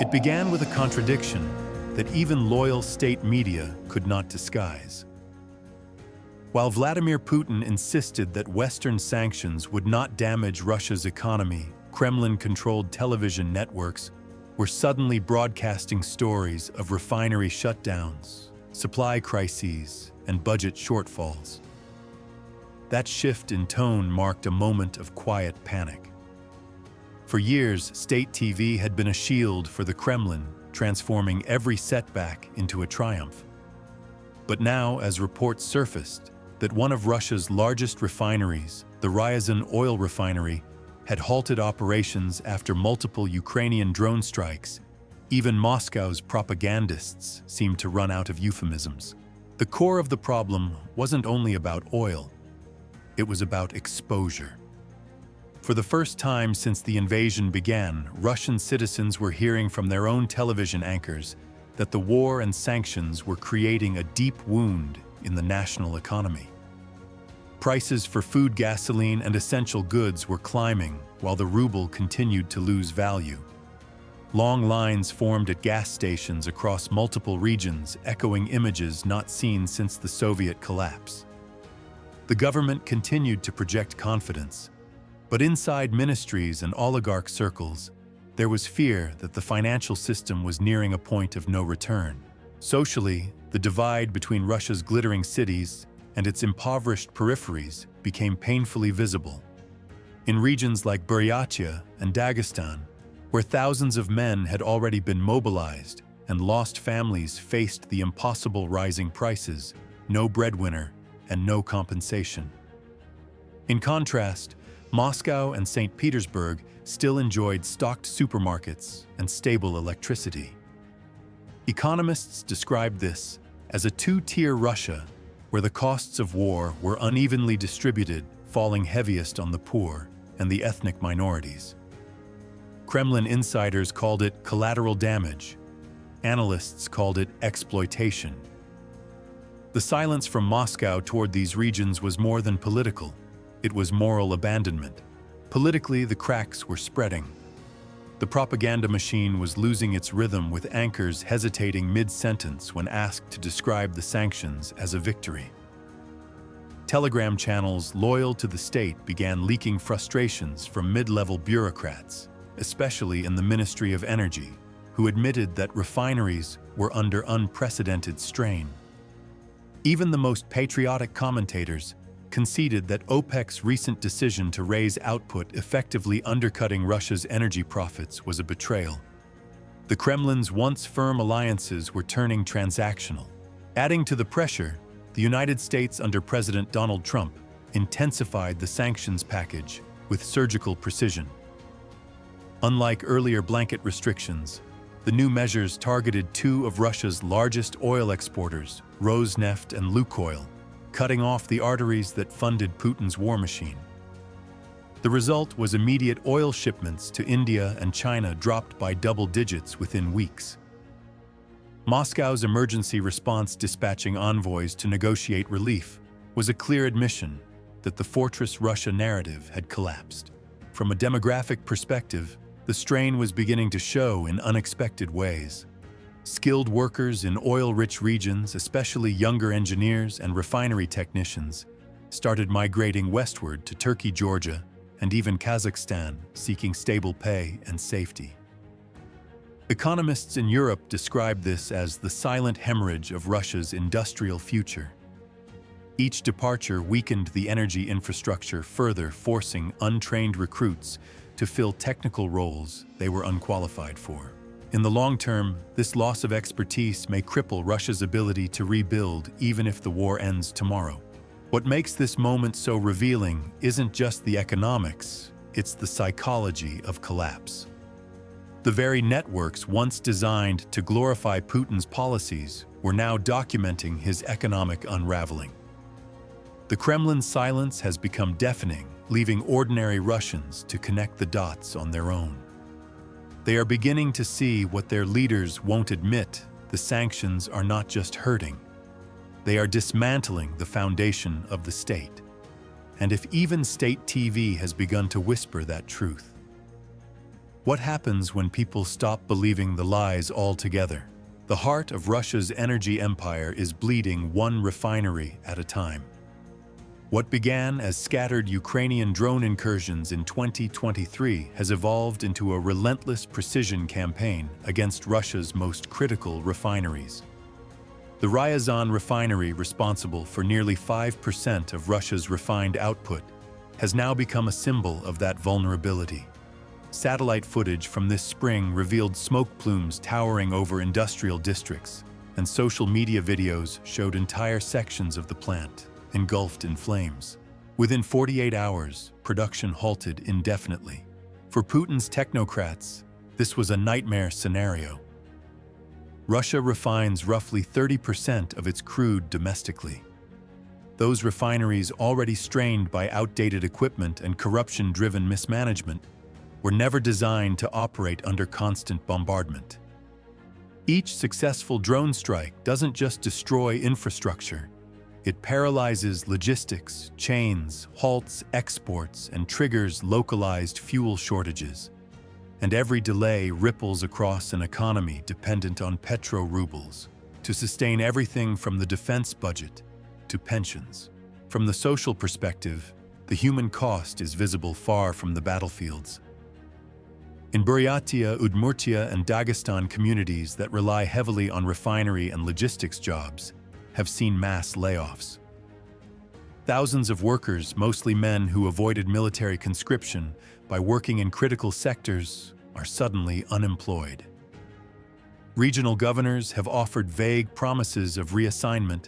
It began with a contradiction that even loyal state media could not disguise. While Vladimir Putin insisted that Western sanctions would not damage Russia's economy, Kremlin-controlled television networks were suddenly broadcasting stories of refinery shutdowns, supply crises, and budget shortfalls. That shift in tone marked a moment of quiet panic. For years, state TV had been a shield for the Kremlin, transforming every setback into a triumph. But now, as reports surfaced that one of Russia's largest refineries, the Ryazan oil refinery, had halted operations after multiple Ukrainian drone strikes, even Moscow's propagandists seemed to run out of euphemisms. The core of the problem wasn't only about oil, it was about exposure. For the first time since the invasion began, Russian citizens were hearing from their own television anchors that the war and sanctions were creating a deep wound in the national economy. Prices for food, gasoline, and essential goods were climbing while the ruble continued to lose value. Long lines formed at gas stations across multiple regions, echoing images not seen since the Soviet collapse. The government continued to project confidence, but inside ministries and oligarch circles, there was fear that the financial system was nearing a point of no return. Socially, the divide between Russia's glittering cities and its impoverished peripheries became painfully visible. In regions like Buryatia and Dagestan, where thousands of men had already been mobilized and lost families faced the impossible rising prices, no breadwinner, and no compensation. In contrast, Moscow and St. Petersburg still enjoyed stocked supermarkets and stable electricity. Economists described this as a two-tier Russia where the costs of war were unevenly distributed, falling heaviest on the poor and the ethnic minorities. Kremlin insiders called it collateral damage. Analysts called it exploitation. The silence from Moscow toward these regions was more than political. It was moral abandonment. Politically, the cracks were spreading. The propaganda machine was losing its rhythm, with anchors hesitating mid-sentence when asked to describe the sanctions as a victory. Telegram channels loyal to the state began leaking frustrations from mid-level bureaucrats, especially in the Ministry of Energy, who admitted that refineries were under unprecedented strain. Even the most patriotic commentators conceded that OPEC's recent decision to raise output, effectively undercutting Russia's energy profits, was a betrayal. The Kremlin's once firm alliances were turning transactional. Adding to the pressure, the United States under President Donald Trump intensified the sanctions package with surgical precision. Unlike earlier blanket restrictions, the new measures targeted two of Russia's largest oil exporters, Rosneft and Lukoil, cutting off the arteries that funded Putin's war machine. The result was immediate oil shipments to India and China dropped by double digits within weeks. Moscow's emergency response, dispatching envoys to negotiate relief, was a clear admission that the Fortress Russia narrative had collapsed. From a demographic perspective, the strain was beginning to show in unexpected ways. Skilled workers in oil-rich regions, especially younger engineers and refinery technicians, started migrating westward to Turkey, Georgia, and even Kazakhstan, seeking stable pay and safety. Economists in Europe describe this as the silent hemorrhage of Russia's industrial future. Each departure weakened the energy infrastructure further, forcing untrained recruits to fill technical roles they were unqualified for. In the long term, this loss of expertise may cripple Russia's ability to rebuild even if the war ends tomorrow. What makes this moment so revealing isn't just the economics, it's the psychology of collapse. The very networks once designed to glorify Putin's policies were now documenting his economic unraveling. The Kremlin's silence has become deafening, leaving ordinary Russians to connect the dots on their own. They are beginning to see what their leaders won't admit: the sanctions are not just hurting, they are dismantling the foundation of the state. And if even state TV has begun to whisper that truth, What happens when people stop believing the lies altogether? The heart of Russia's energy empire is bleeding one refinery at a time. What began as scattered Ukrainian drone incursions in 2023 has evolved into a relentless precision campaign against Russia's most critical refineries. The Ryazan refinery, responsible for nearly 5% of Russia's refined output, has now become a symbol of that vulnerability. Satellite footage from this spring revealed smoke plumes towering over industrial districts, and social media videos showed entire sections of the plant engulfed in flames. Within 48 hours, production halted indefinitely. For Putin's technocrats, this was a nightmare scenario. Russia refines roughly 30% of its crude domestically. Those refineries, already strained by outdated equipment and corruption-driven mismanagement, were never designed to operate under constant bombardment. Each successful drone strike doesn't just destroy infrastructure. It paralyzes logistics, chains, halts exports, and triggers localized fuel shortages. And every delay ripples across an economy dependent on petro-rubles to sustain everything from the defense budget to pensions. From the social perspective, the human cost is visible far from the battlefields. In Buryatia, Udmurtia, and Dagestan, communities that rely heavily on refinery and logistics jobs have seen mass layoffs. Thousands of workers, mostly men who avoided military conscription by working in critical sectors, are suddenly unemployed. Regional governors have offered vague promises of reassignment,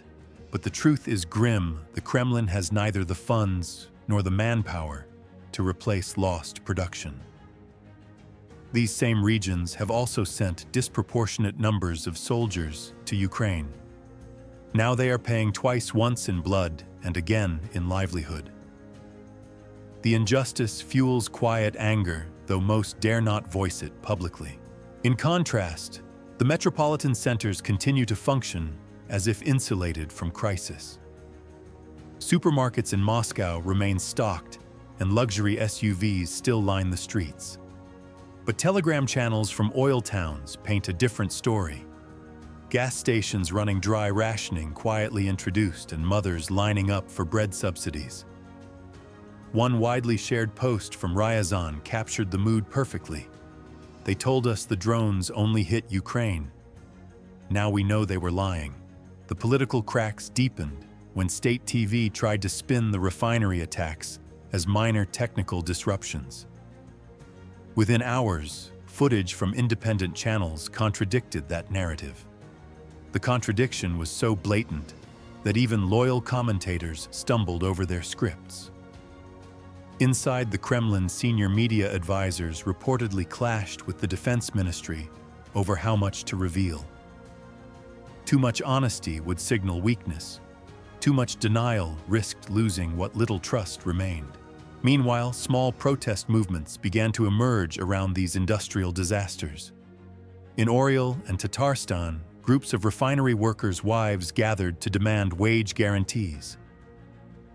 but the truth is grim. The Kremlin has neither the funds nor the manpower to replace lost production. These same regions have also sent disproportionate numbers of soldiers to Ukraine. Now they are paying twice, once in blood and again in livelihood. The injustice fuels quiet anger, though most dare not voice it publicly. In contrast, the metropolitan centers continue to function as if insulated from crisis. Supermarkets in Moscow remain stocked, and luxury SUVs still line the streets. But telegram channels from oil towns paint a different story. Gas stations running dry rationing quietly introduced, and mothers lining up for bread subsidies. One widely shared post from Ryazan captured the mood perfectly. They told us the drones only hit Ukraine. Now we know they were lying. The political cracks deepened when state TV tried to spin the refinery attacks as minor technical disruptions. Within hours, footage from independent channels contradicted that narrative. The contradiction was so blatant that even loyal commentators stumbled over their scripts. Inside the Kremlin, senior media advisors reportedly clashed with the defense ministry over how much to reveal. Too much honesty would signal weakness. Too much denial risked losing what little trust remained. Meanwhile, small protest movements began to emerge around these industrial disasters. In Oriel and Tatarstan, groups of refinery workers' wives gathered to demand wage guarantees.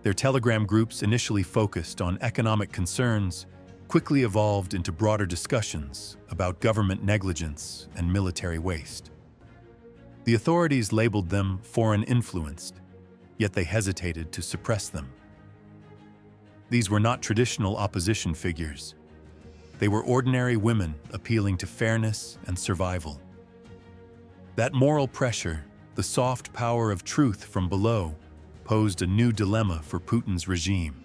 Their telegram groups, initially focused on economic concerns, quickly evolved into broader discussions about government negligence and military waste. The authorities labeled them foreign-influenced, yet they hesitated to suppress them. These were not traditional opposition figures. They were ordinary women appealing to fairness and survival. That moral pressure, the soft power of truth from below, posed a new dilemma for Putin's regime.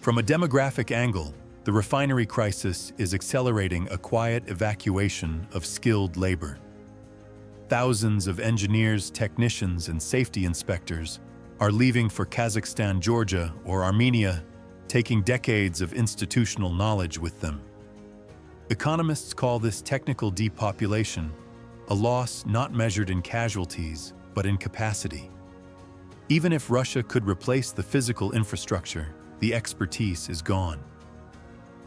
From a demographic angle, the refinery crisis is accelerating a quiet evacuation of skilled labor. Thousands of engineers, technicians, and safety inspectors are leaving for Kazakhstan, Georgia, or Armenia, taking decades of institutional knowledge with them. Economists call this technical depopulation, a loss not measured in casualties, but in capacity. Even if Russia could replace the physical infrastructure, the expertise is gone.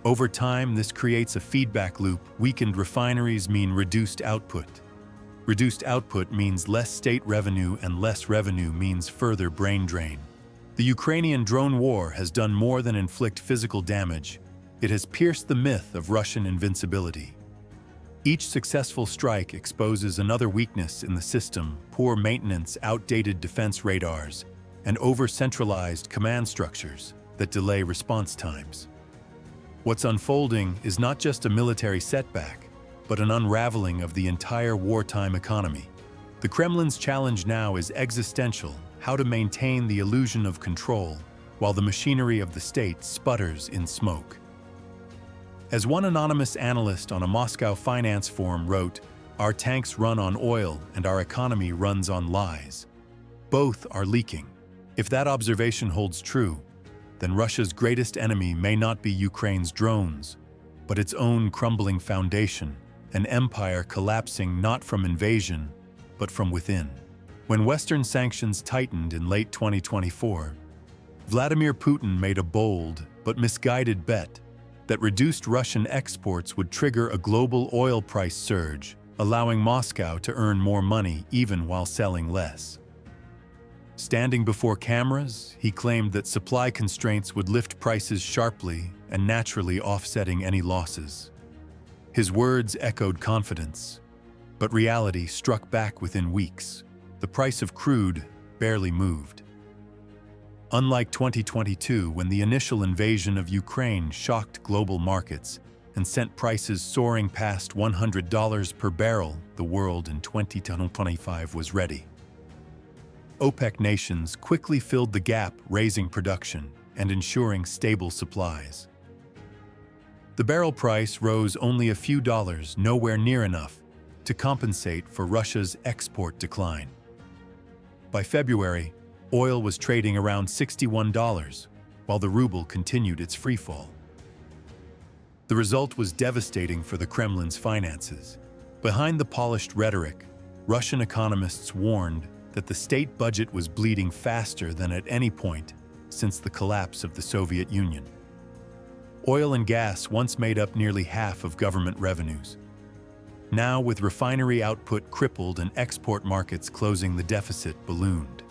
Over time, this creates a feedback loop. Weakened refineries mean reduced output. Reduced output means less state revenue, and less revenue means further brain drain. The Ukrainian drone war has done more than inflict physical damage. It has pierced the myth of Russian invincibility. Each successful strike exposes another weakness in the system: poor maintenance, outdated defense radars, and over-centralized command structures that delay response times. What's unfolding is not just a military setback, but an unraveling of the entire wartime economy. The Kremlin's challenge now is existential: how to maintain the illusion of control while the machinery of the state sputters in smoke. As one anonymous analyst on a Moscow finance forum wrote, "Our tanks run on oil and our economy runs on lies. Both are leaking." If that observation holds true, then Russia's greatest enemy may not be Ukraine's drones, but its own crumbling foundation, an empire collapsing not from invasion, but from within. When Western sanctions tightened in late 2024, Vladimir Putin made a bold but misguided bet that reduced Russian exports would trigger a global oil price surge, allowing Moscow to earn more money even while selling less. Standing before cameras, he claimed that supply constraints would lift prices sharply and naturally offsetting any losses. His words echoed confidence, but reality struck back within weeks. The price of crude barely moved. Unlike 2022, when the initial invasion of Ukraine shocked global markets and sent prices soaring past $100 per barrel, the world in 2025 was ready. OPEC nations quickly filled the gap, raising production and ensuring stable supplies. The barrel price rose only a few dollars, nowhere near enough to compensate for Russia's export decline. By February, oil was trading around $61, while the ruble continued its freefall. The result was devastating for the Kremlin's finances. Behind the polished rhetoric, Russian economists warned that the state budget was bleeding faster than at any point since the collapse of the Soviet Union. Oil and gas once made up nearly half of government revenues. Now, with refinery output crippled and export markets closing, the deficit ballooned.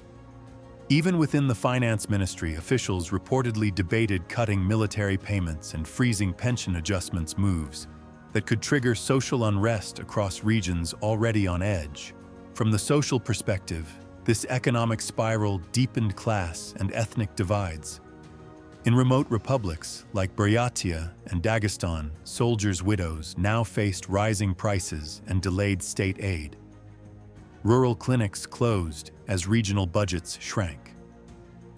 Even within the finance ministry, officials reportedly debated cutting military payments and freezing pension adjustments, moves that could trigger social unrest across regions already on edge. From the social perspective, this economic spiral deepened class and ethnic divides. In remote republics like Buryatia and Dagestan, soldiers' widows now faced rising prices and delayed state aid. Rural clinics closed as regional budgets shrank.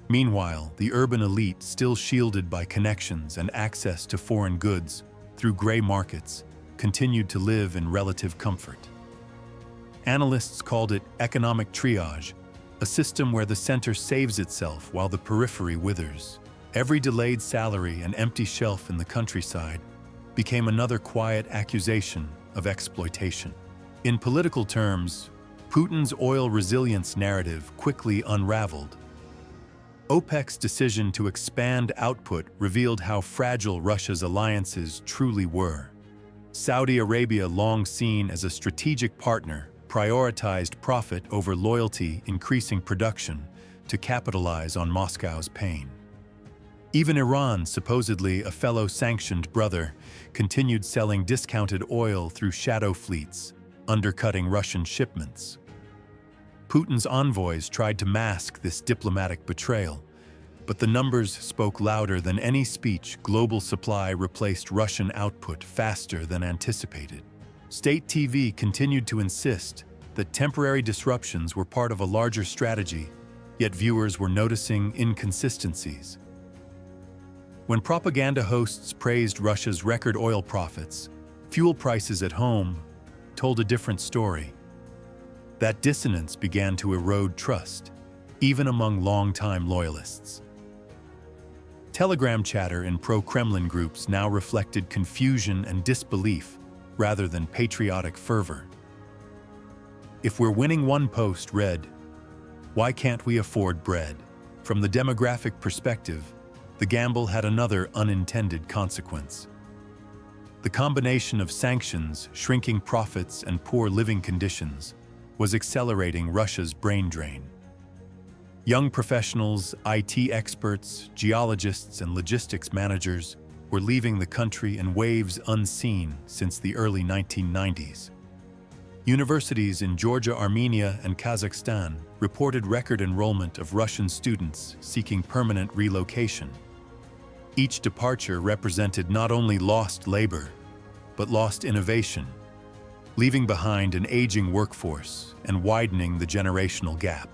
Meanwhile, the urban elite, still shielded by connections and access to foreign goods through gray markets, continued to live in relative comfort. Analysts called it economic triage, a system where the center saves itself while the periphery withers. Every delayed salary and empty shelf in the countryside became another quiet accusation of exploitation. In political terms, Putin's oil resilience narrative quickly unraveled. OPEC's decision to expand output revealed how fragile Russia's alliances truly were. Saudi Arabia, long seen as a strategic partner, prioritized profit over loyalty, increasing production to capitalize on Moscow's pain. Even Iran, supposedly a fellow sanctioned brother, continued selling discounted oil through shadow fleets, undercutting Russian shipments. Putin's envoys tried to mask this diplomatic betrayal, but the numbers spoke louder than any speech. Global supply replaced Russian output faster than anticipated. State TV continued to insist that temporary disruptions were part of a larger strategy, yet viewers were noticing inconsistencies. When propaganda hosts praised Russia's record oil profits, fuel prices at home told a different story. That dissonance began to erode trust, even among longtime loyalists. Telegram chatter in pro-Kremlin groups now reflected confusion and disbelief rather than patriotic fervor. If we're winning, one post read, "Why can't we afford bread?" From the demographic perspective, the gamble had another unintended consequence. The combination of sanctions, shrinking profits, and poor living conditions was accelerating Russia's brain drain. Young professionals, IT experts, geologists, and logistics managers were leaving the country in waves unseen since the early 1990s. Universities in Georgia, Armenia, and Kazakhstan reported record enrollment of Russian students seeking permanent relocation. Each departure represented not only lost labor, but lost innovation, leaving behind an aging workforce and widening the generational gap.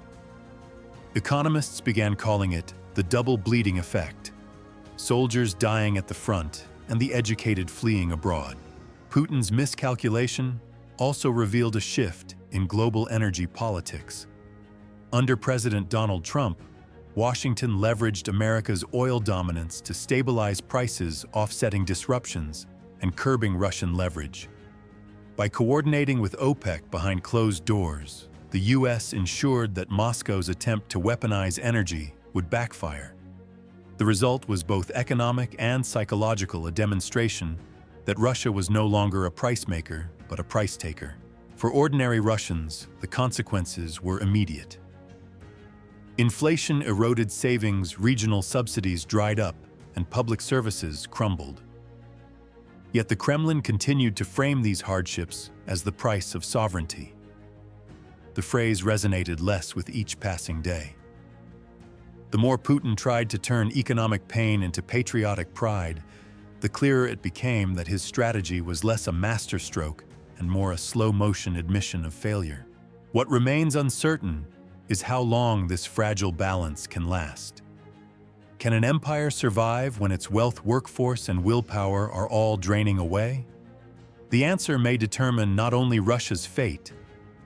Economists began calling it the double bleeding effect: soldiers dying at the front and the educated fleeing abroad. Putin's miscalculation also revealed a shift in global energy politics. Under President Donald Trump, Washington leveraged America's oil dominance to stabilize prices, offsetting disruptions and curbing Russian leverage. By coordinating with OPEC behind closed doors, the U.S. ensured that Moscow's attempt to weaponize energy would backfire. The result was both economic and psychological, a demonstration that Russia was no longer a price maker, but a price taker. For ordinary Russians, the consequences were immediate. Inflation eroded savings, regional subsidies dried up, and public services crumbled. Yet the Kremlin continued to frame these hardships as the price of sovereignty. The phrase resonated less with each passing day. The more Putin tried to turn economic pain into patriotic pride, the clearer it became that his strategy was less a masterstroke and more a slow-motion admission of failure. What remains uncertain is how long this fragile balance can last. Can an empire survive when its wealth, workforce, and willpower are all draining away? The answer may determine not only Russia's fate,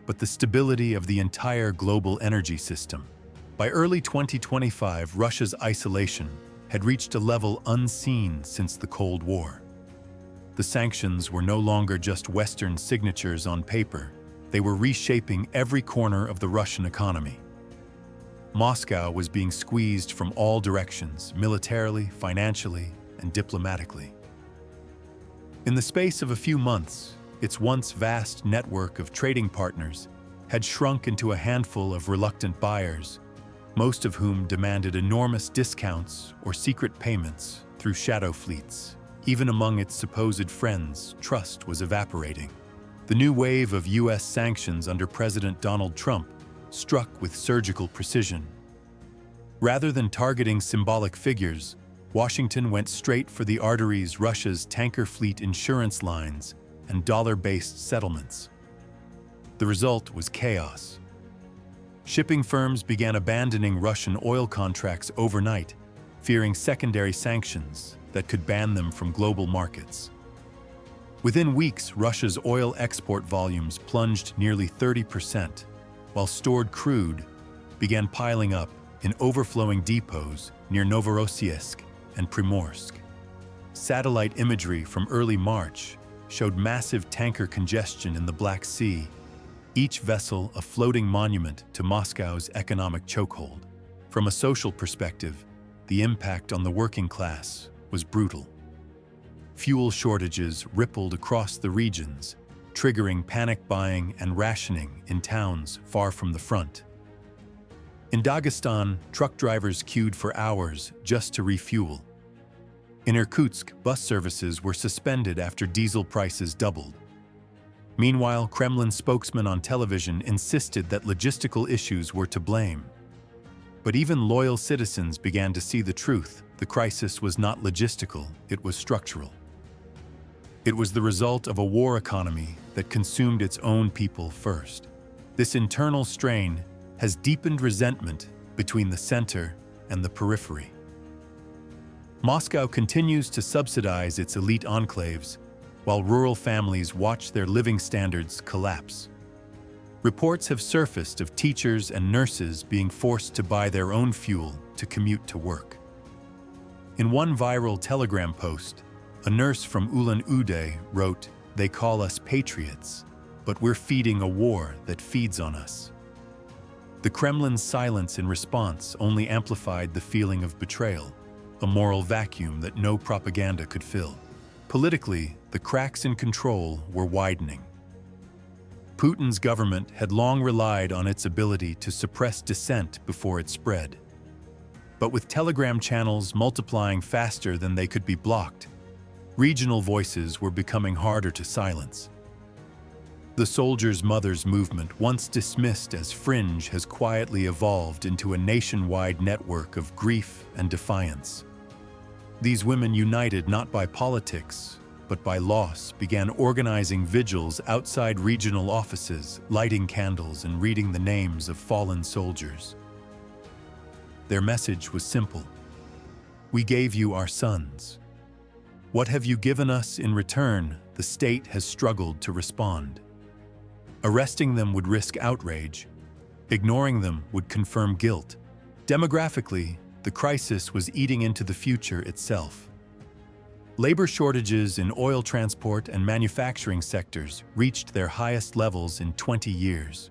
but the stability of the entire global energy system. By early 2025, Russia's isolation had reached a level unseen since the Cold War. The sanctions were no longer just Western signatures on paper. They were reshaping every corner of the Russian economy. Moscow was being squeezed from all directions, militarily, financially, and diplomatically. In the space of a few months, its once vast network of trading partners had shrunk into a handful of reluctant buyers, most of whom demanded enormous discounts or secret payments through shadow fleets. Even among its supposed friends, trust was evaporating. The new wave of U.S. sanctions under President Donald Trump struck with surgical precision. Rather than targeting symbolic figures, Washington went straight for the arteries: Russia's tanker fleet, insurance lines, and dollar-based settlements. The result was chaos. Shipping firms began abandoning Russian oil contracts overnight, fearing secondary sanctions that could ban them from global markets. Within weeks, Russia's oil export volumes plunged nearly 30%, while stored crude began piling up in overflowing depots near Novorossiysk and Primorsk. Satellite imagery from early March showed massive tanker congestion in the Black Sea, each vessel a floating monument to Moscow's economic chokehold. From a social perspective, the impact on the working class was brutal. Fuel shortages rippled across the regions, triggering panic buying and rationing in towns far from the front. In Dagestan, truck drivers queued for hours just to refuel. In Irkutsk, bus services were suspended after diesel prices doubled. Meanwhile, Kremlin spokesmen on television insisted that logistical issues were to blame. But even loyal citizens began to see the truth. The crisis was not logistical, it was structural. It was the result of a war economy that consumed its own people first. This internal strain has deepened resentment between the center and the periphery. Moscow continues to subsidize its elite enclaves, while rural families watch their living standards collapse. Reports have surfaced of teachers and nurses being forced to buy their own fuel to commute to work. In one viral Telegram post, a nurse from Ulan-Ude wrote, "They call us patriots, but we're feeding a war that feeds on us." The Kremlin's silence in response only amplified the feeling of betrayal, a moral vacuum that no propaganda could fill. Politically, the cracks in control were widening. Putin's government had long relied on its ability to suppress dissent before it spread. But with Telegram channels multiplying faster than they could be blocked, Regional voices were becoming harder to silence. The soldiers' mothers movement, once dismissed as fringe, has quietly evolved into a nationwide network of grief and defiance. These women, united not by politics, but by loss, began organizing vigils outside regional offices, lighting candles and reading the names of fallen soldiers. Their message was simple: "We gave you our sons. What have you given us in return?" The state has struggled to respond. Arresting them would risk outrage. Ignoring them would confirm guilt. Demographically, the crisis was eating into the future itself. Labor shortages in oil transport and manufacturing sectors reached their highest levels in 20 years.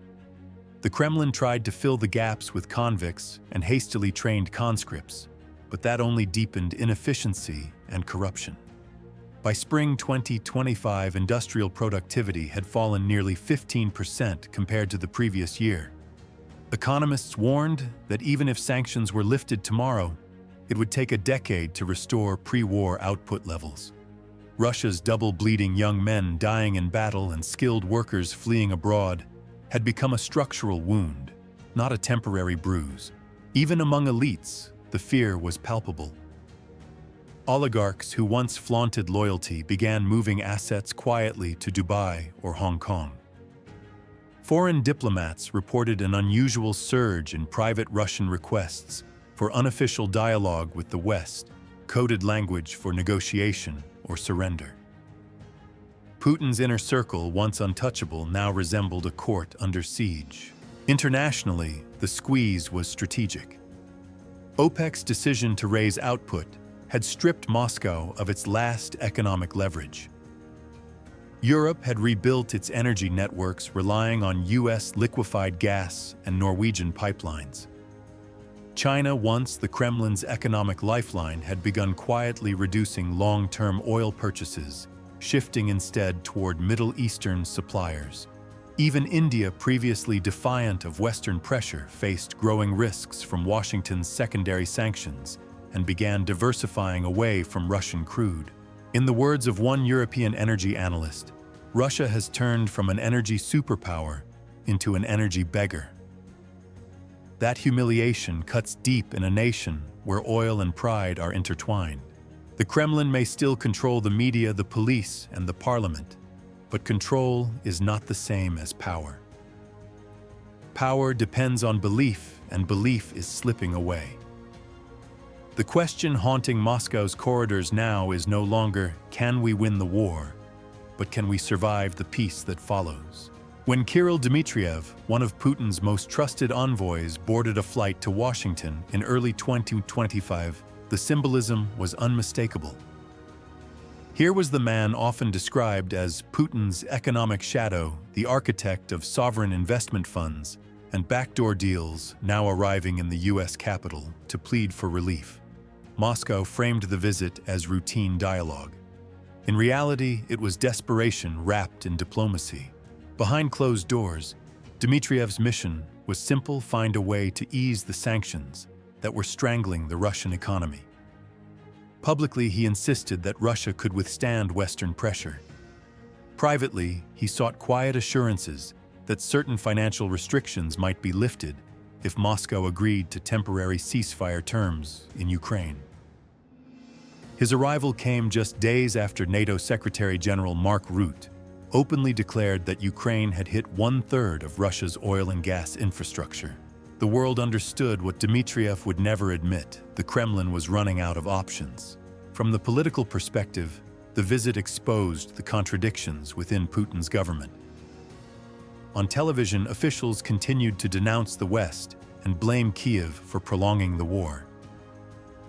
The Kremlin tried to fill the gaps with convicts and hastily trained conscripts, but that only deepened inefficiency and corruption. By spring 2025, industrial productivity had fallen nearly 15% compared to the previous year. Economists warned that even if sanctions were lifted tomorrow, it would take a decade to restore pre-war output levels. Russia's double-bleeding young men dying in battle and skilled workers fleeing abroad had become a structural wound, not a temporary bruise. Even among elites, the fear was palpable. Oligarchs who once flaunted loyalty began moving assets quietly to Dubai or Hong Kong. Foreign diplomats reported an unusual surge in private Russian requests for unofficial dialogue with the West, coded language for negotiation or surrender. Putin's inner circle, once untouchable, now resembled a court under siege. Internationally, the squeeze was strategic. OPEC's decision to raise output had stripped Moscow of its last economic leverage. Europe had rebuilt its energy networks relying on US liquefied gas and Norwegian pipelines. China, once the Kremlin's economic lifeline, had begun quietly reducing long-term oil purchases, shifting instead toward Middle Eastern suppliers. Even India, previously defiant of Western pressure, faced growing risks from Washington's secondary sanctions and began diversifying away from Russian crude. In the words of one European energy analyst, Russia has turned from an energy superpower into an energy beggar. That humiliation cuts deep in a nation where oil and pride are intertwined. The Kremlin may still control the media, the police, and the parliament, but control is not the same as power. Power depends on belief, and belief is slipping away. The question haunting Moscow's corridors now is no longer, can we win the war, but can we survive the peace that follows? When Kirill Dmitriev, one of Putin's most trusted envoys, boarded a flight to Washington in early 2025, the symbolism was unmistakable. Here was the man often described as Putin's economic shadow, the architect of sovereign investment funds and backdoor deals, now arriving in the US capital to plead for relief. Moscow framed the visit as routine dialogue. In reality, it was desperation wrapped in diplomacy. Behind closed doors, Dmitriev's mission was simple: find a way to ease the sanctions that were strangling the Russian economy. Publicly, he insisted that Russia could withstand Western pressure. Privately, he sought quiet assurances that certain financial restrictions might be lifted if Moscow agreed to temporary ceasefire terms in Ukraine. His arrival came just days after NATO Secretary General Mark Rutte openly declared that Ukraine had hit 1/3 of Russia's oil and gas infrastructure. The world understood what Dmitriev would never admit: the Kremlin was running out of options. From the political perspective, the visit exposed the contradictions within Putin's government. On television, officials continued to denounce the West and blame Kiev for prolonging the war.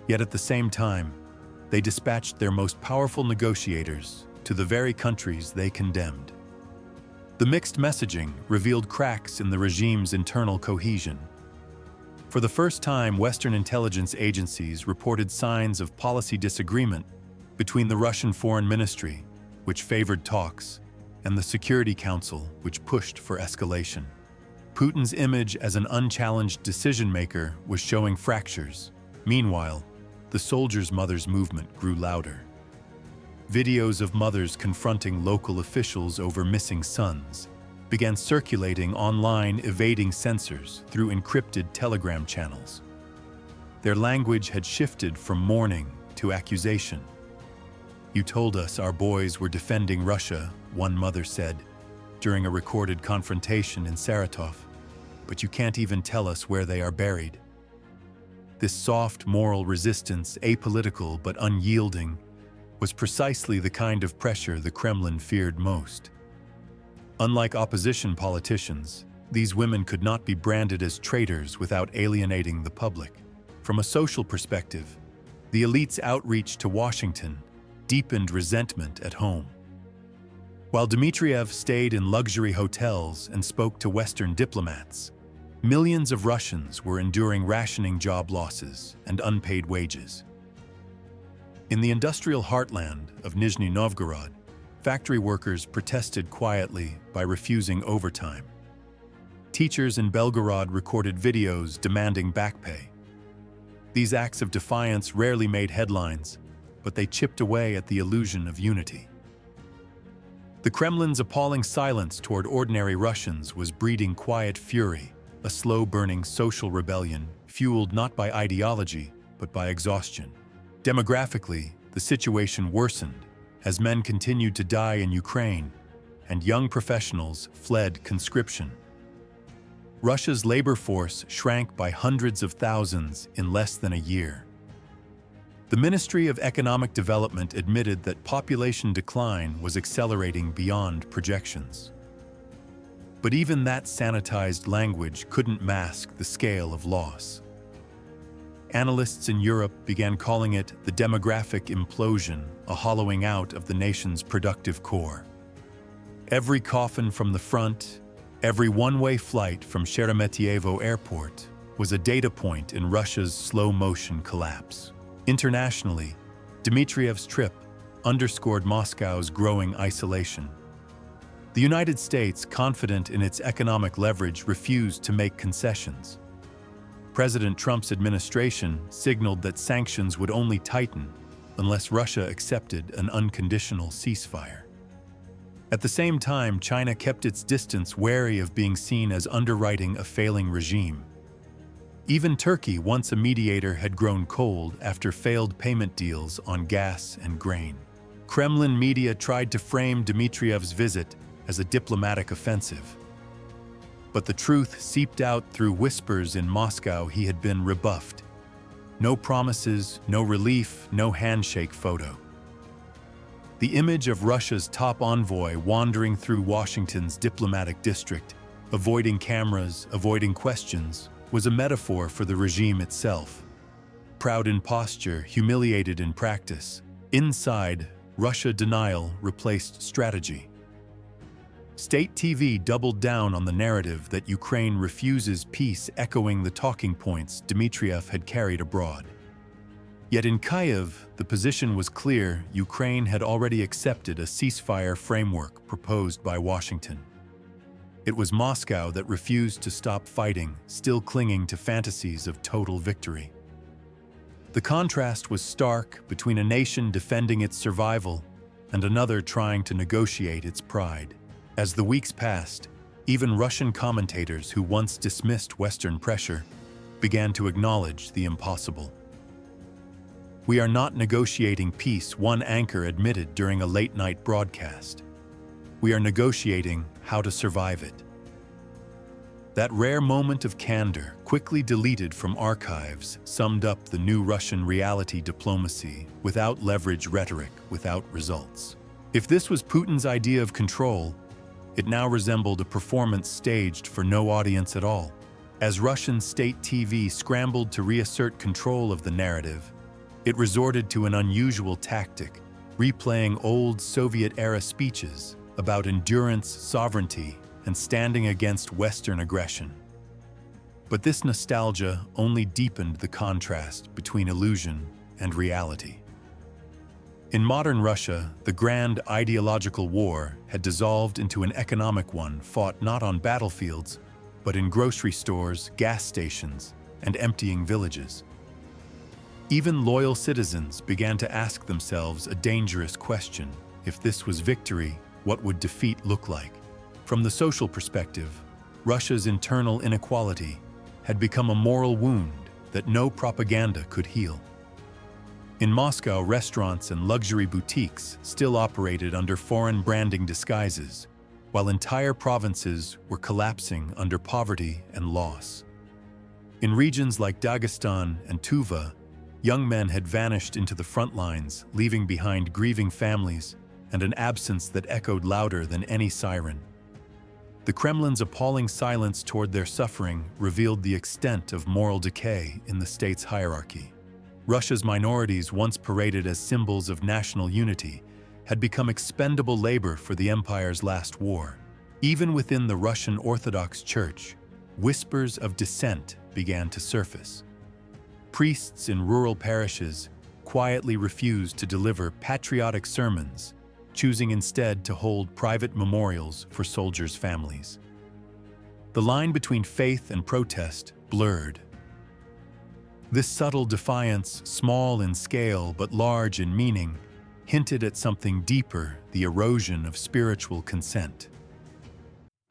Yet at the same time, they dispatched their most powerful negotiators to the very countries they condemned. The mixed messaging revealed cracks in the regime's internal cohesion. For the first time, Western intelligence agencies reported signs of policy disagreement between the Russian Foreign Ministry, which favored talks, and the Security Council, which pushed for escalation. Putin's image as an unchallenged decision-maker was showing fractures. Meanwhile, the soldiers' mothers movement grew louder. Videos of mothers confronting local officials over missing sons began circulating online, evading censors through encrypted Telegram channels. Their language had shifted from mourning to accusation. "You told us our boys were defending Russia," one mother said during a recorded confrontation in Saratov, "but you can't even tell us where they are buried." This soft moral resistance, apolitical but unyielding, was precisely the kind of pressure the Kremlin feared most. Unlike opposition politicians, these women could not be branded as traitors without alienating the public. From a social perspective, the elite's outreach to Washington deepened resentment at home. While Dmitriev stayed in luxury hotels and spoke to Western diplomats, millions of Russians were enduring rationing job losses and unpaid wages. In the industrial heartland of Nizhny Novgorod, factory workers protested quietly by refusing overtime. Teachers in Belgorod recorded videos demanding back pay. These acts of defiance rarely made headlines, but they chipped away at the illusion of unity. The Kremlin's appalling silence toward ordinary Russians was breeding quiet fury, a slow-burning social rebellion fueled not by ideology, but by exhaustion. Demographically, the situation worsened as men continued to die in Ukraine and young professionals fled conscription. Russia's labor force shrank by hundreds of thousands in less than a year. The Ministry of Economic Development admitted that population decline was accelerating beyond projections. But even that sanitized language couldn't mask the scale of loss. Analysts in Europe began calling it the demographic implosion, a hollowing out of the nation's productive core. Every coffin from the front, every one-way flight from Sheremetyevo Airport was a data point in Russia's slow-motion collapse. Internationally, Dmitriev's trip underscored Moscow's growing isolation. The United States, confident in its economic leverage, refused to make concessions. President Trump's administration signaled that sanctions would only tighten unless Russia accepted an unconditional ceasefire. At the same time, China kept its distance, wary of being seen as underwriting a failing regime. Even Turkey, once a mediator, had grown cold after failed payment deals on gas and grain. Kremlin media tried to frame Dmitriev's visit as a diplomatic offensive. But the truth seeped out through whispers in Moscow. He had been rebuffed. No promises, no relief, no handshake photo. The image of Russia's top envoy wandering through Washington's diplomatic district, avoiding cameras, avoiding questions, was a metaphor for the regime itself. Proud in posture, humiliated in practice. Inside, Russia denial replaced strategy. State TV doubled down on the narrative that Ukraine refuses peace, echoing the talking points Dmitriev had carried abroad. Yet in Kyiv, the position was clear: Ukraine had already accepted a ceasefire framework proposed by Washington. It was Moscow that refused to stop fighting, still clinging to fantasies of total victory. The contrast was stark between a nation defending its survival and another trying to negotiate its pride. As the weeks passed, even Russian commentators who once dismissed Western pressure began to acknowledge the impossible. "We are not negotiating peace," one anchor admitted during a late-night broadcast. "We are negotiating how to survive it." That rare moment of candor, quickly deleted from archives, summed up the new Russian reality: diplomacy without leverage, rhetoric without results. If this was Putin's idea of control, it now resembled a performance staged for no audience at all. As Russian state TV scrambled to reassert control of the narrative, it resorted to an unusual tactic, replaying old Soviet-era speeches about endurance, sovereignty, and standing against Western aggression. But this nostalgia only deepened the contrast between illusion and reality. In modern Russia, the grand ideological war had dissolved into an economic one fought not on battlefields, but in grocery stores, gas stations, and emptying villages. Even loyal citizens began to ask themselves a dangerous question. If this was victory, what would defeat look like? From the social perspective, Russia's internal inequality had become a moral wound that no propaganda could heal. In Moscow, restaurants and luxury boutiques still operated under foreign branding disguises, while entire provinces were collapsing under poverty and loss. In regions like Dagestan and Tuva, young men had vanished into the front lines, leaving behind grieving families and an absence that echoed louder than any siren. The Kremlin's appalling silence toward their suffering revealed the extent of moral decay in the state's hierarchy. Russia's minorities, once paraded as symbols of national unity, had become expendable labor for the empire's last war. Even within the Russian Orthodox Church, whispers of dissent began to surface. Priests in rural parishes quietly refused to deliver patriotic sermons, choosing instead to hold private memorials for soldiers' families. The line between faith and protest blurred. This subtle defiance, small in scale but large in meaning, hinted at something deeper: the erosion of spiritual consent.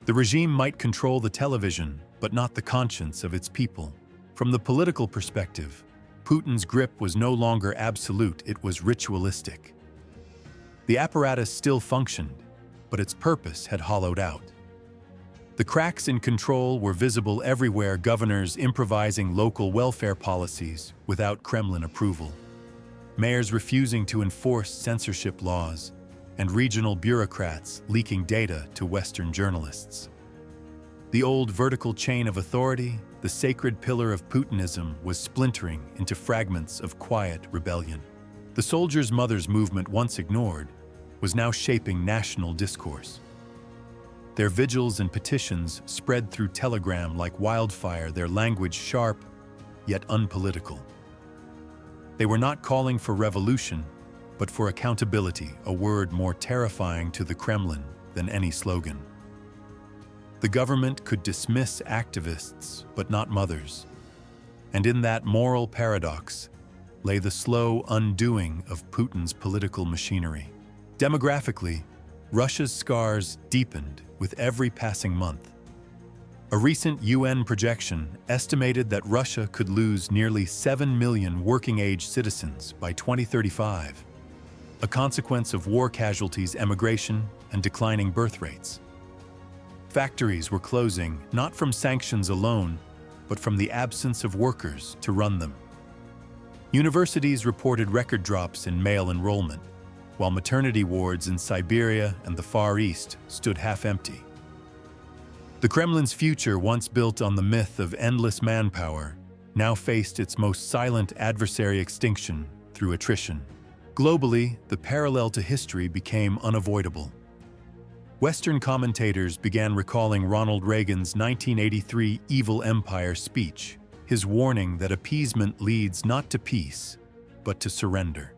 The regime might control the television, but not the conscience of its people. From the political perspective, Putin's grip was no longer absolute, it was ritualistic. The apparatus still functioned, but its purpose had hollowed out. The cracks in control were visible everywhere: governors improvising local welfare policies without Kremlin approval, mayors refusing to enforce censorship laws, and regional bureaucrats leaking data to Western journalists. The old vertical chain of authority, the sacred pillar of Putinism, was splintering into fragments of quiet rebellion. The soldiers' mothers movement, once ignored, was now shaping national discourse. Their vigils and petitions spread through telegram like wildfire, their language sharp, yet unpolitical. They were not calling for revolution, but for accountability, a word more terrifying to the Kremlin than any slogan. The government could dismiss activists, but not mothers. And in that moral paradox lay the slow undoing of Putin's political machinery. Demographically, Russia's scars deepened with every passing month. A recent UN projection estimated that Russia could lose nearly 7 million working-age citizens by 2035, a consequence of war casualties, emigration, and declining birth rates. Factories were closing, not from sanctions alone, but from the absence of workers to run them. Universities reported record drops in male enrollment, while maternity wards in Siberia and the Far East stood half-empty. The Kremlin's future, once built on the myth of endless manpower, now faced its most silent adversary: extinction through attrition. Globally, the parallel to history became unavoidable. Western commentators began recalling Ronald Reagan's 1983 Evil Empire speech, his warning that appeasement leads not to peace, but to surrender.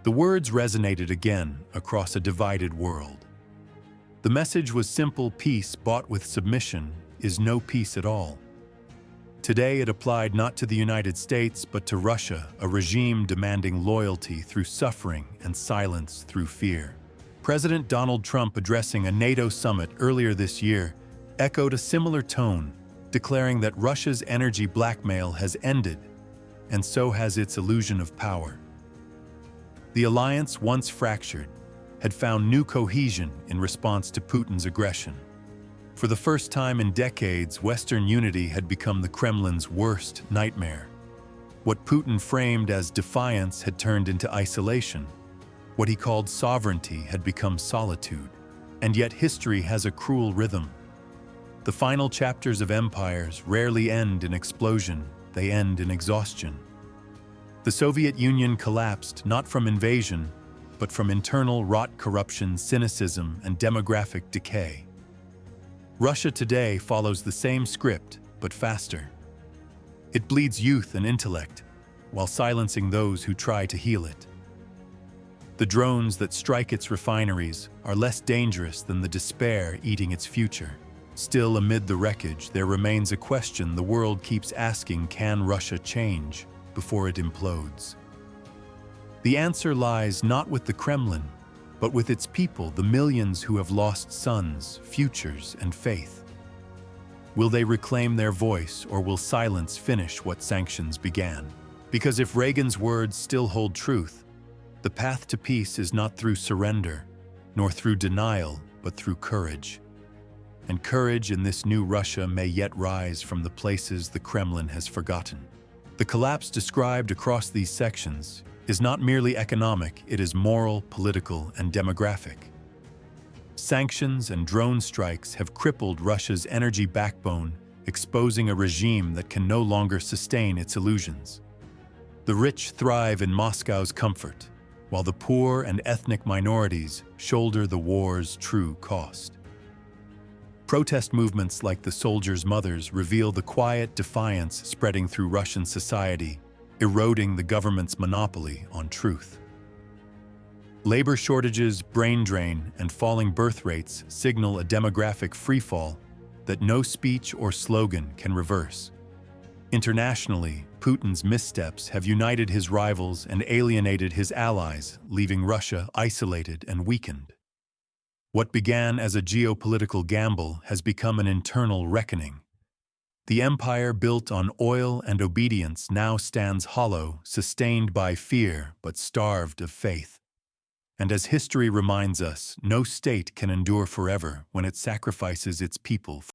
The words resonated again across a divided world. The message was simple: peace bought with submission is no peace at all. Today it applied not to the United States, but to Russia, a regime demanding loyalty through suffering and silence through fear. President Donald Trump, addressing a NATO summit earlier this year, echoed a similar tone, declaring that Russia's energy blackmail has ended, and so has its illusion of power. The alliance, once fractured, had found new cohesion in response to Putin's aggression. For the first time in decades, Western unity had become the Kremlin's worst nightmare. What Putin framed as defiance had turned into isolation. What he called sovereignty had become solitude. And yet history has a cruel rhythm. The final chapters of empires rarely end in explosion, they end in exhaustion. The Soviet Union collapsed not from invasion, but from internal rot, corruption, cynicism, and demographic decay. Russia today follows the same script, but faster. It bleeds youth and intellect, while silencing those who try to heal it. The drones that strike its refineries are less dangerous than the despair eating its future. Still, amid the wreckage, there remains a question the world keeps asking: can Russia change? before it implodes. The answer lies not with the Kremlin, but with its people, the millions who have lost sons, futures, and faith. Will they reclaim their voice, or will silence finish what sanctions began? Because if Reagan's words still hold truth, the path to peace is not through surrender, nor through denial, but through courage. And courage in this new Russia may yet rise from the places the Kremlin has forgotten. The collapse described across these sections is not merely economic, it is moral, political, and demographic. Sanctions and drone strikes have crippled Russia's energy backbone, exposing a regime that can no longer sustain its illusions. The rich thrive in Moscow's comfort, while the poor and ethnic minorities shoulder the war's true cost. Protest movements like the Soldiers' Mothers reveal the quiet defiance spreading through Russian society, eroding the government's monopoly on truth. Labor shortages, brain drain, and falling birth rates signal a demographic freefall that no speech or slogan can reverse. Internationally, Putin's missteps have united his rivals and alienated his allies, leaving Russia isolated and weakened. What began as a geopolitical gamble has become an internal reckoning. The empire built on oil and obedience now stands hollow, sustained by fear but starved of faith. And as history reminds us, no state can endure forever when it sacrifices its people